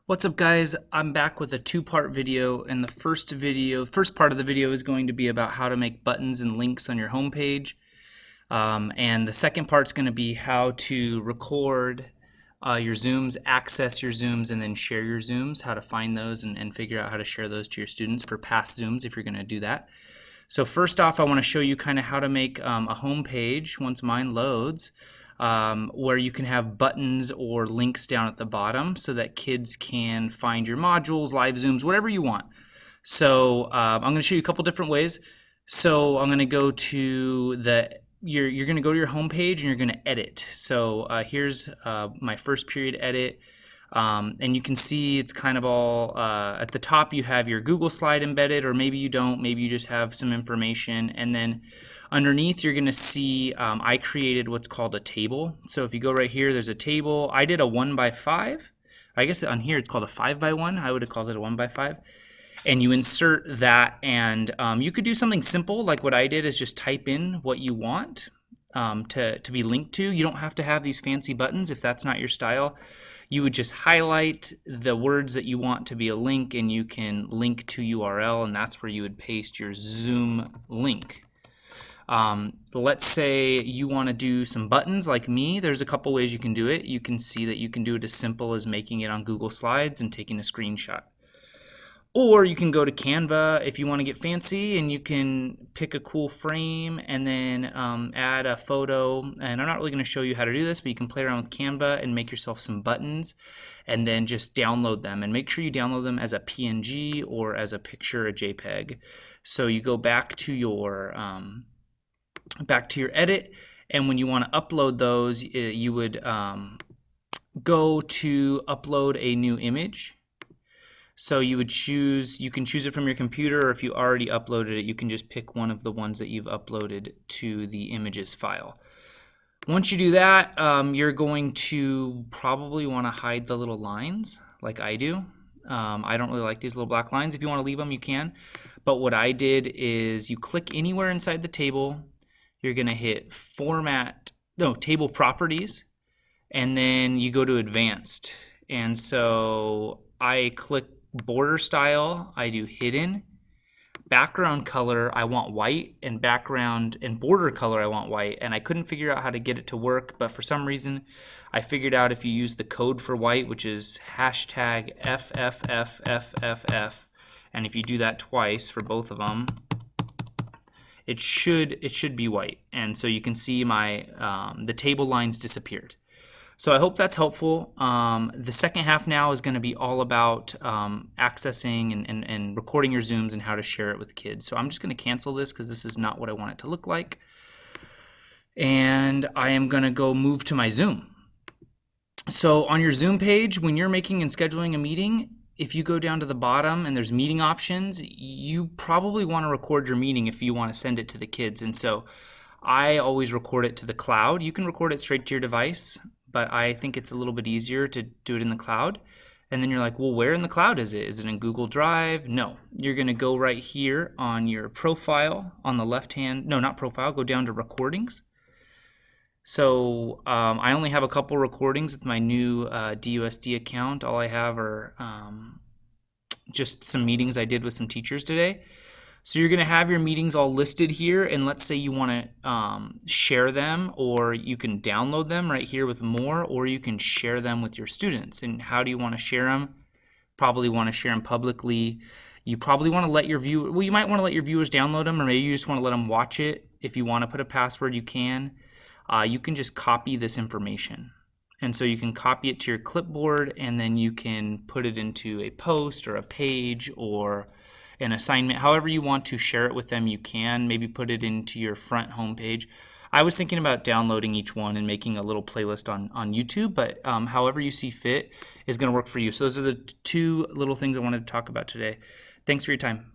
What's up, guys? I'm back with a two-part video, and the first part of the video is going to be about how to make buttons and links on your homepage. And the second part is going to be how to record your Zooms, access your Zooms, and then share your Zooms, how to find those and figure out how to share those to your students for past Zooms if you're going to do that. So first off, I want to show you kind of how to make a home page once mine loads, where you can have buttons or links down at the bottom so that kids can find your modules, live Zooms, whatever you want. So I'm going to show you a couple different ways. So I'm going to go to you're going to go to your home page and you're going to edit. So here's my first period edit. And you can see it's kind of all at the top you have your Google slide embedded, or maybe you don't, maybe you just have some information, and then underneath you're going to see I created what's called a table. So if you go right here, there's a table. I did a 1x5. I guess on here it's called a 5x1. I would have called it a 1x5. And you insert that, and you could do something simple like what I did, is just type in what you want to be linked to. You don't have to have these fancy buttons if that's not your style. You would just highlight the words that you want to be a link, and you can link to URL, and that's where you would paste your Zoom link. Let's say you want to do some buttons like me. There's a couple ways you can do it. You can see that you can do it as simple as making it on Google Slides and taking a screenshot. Or you can go to Canva if you want to get fancy, and you can pick a cool frame and then add a photo. And I'm not really going to show you how to do this, but you can play around with Canva and make yourself some buttons and then just download them. And make sure you download them as a PNG or as a picture, a JPEG. So you go back to your edit, and when you want to upload those, you would go to upload a new image. So you can choose it from your computer, or if you already uploaded it, you can just pick one of the ones that you've uploaded to the images file. Once you do that, you're going to probably want to hide the little lines like I do. I don't really like these little black lines. If you want to leave them, you can. But what I did is you click anywhere inside the table, you're going to hit Table Properties, and then you go to Advanced. And so I click border style, I do hidden. Background color, I want white, and background and border color, I want white. And I couldn't figure out how to get it to work, but for some reason, I figured out if you use the code for white, which is hashtag FFFFFF, and if you do that twice for both of them, it should be white. And so you can see my the table lines disappeared. So I hope that's helpful. The second half now is going to be all about accessing and recording your Zooms and how to share it with kids. So I'm just going to cancel this because this is not what I want it to look like. And I am going to go move to my Zoom. So on your Zoom page, when you're making and scheduling a meeting, if you go down to the bottom and there's meeting options, you probably want to record your meeting if you want to send it to the kids. And so I always record it to the cloud. You can record it straight to your device, but I think it's a little bit easier to do it in the cloud. And then you're like, well, where in the cloud is it? Is it in Google Drive? No. You're going to go right here on your profile on the left hand. No, not profile. Go down to recordings. So I only have a couple recordings with my new DUSD account. All I have are just some meetings I did with some teachers today. So you're going to have your meetings all listed here, and let's say you want to share them, or you can download them right here with more, or you can share them with your students. And how do you want to share them? Probably want to share them publicly. You probably want to let your you might want to let your viewers download them, or maybe you just want to let them watch it. If you want to put a password, you can. You can just copy this information. And so you can copy it to your clipboard, and then you can put it into a post or a page or an assignment. However you want to share it with them, you can. Maybe put it into your front homepage. I was thinking about downloading each one and making a little playlist on YouTube, but however you see fit is going to work for you. So those are the two little things I wanted to talk about today. Thanks for your time.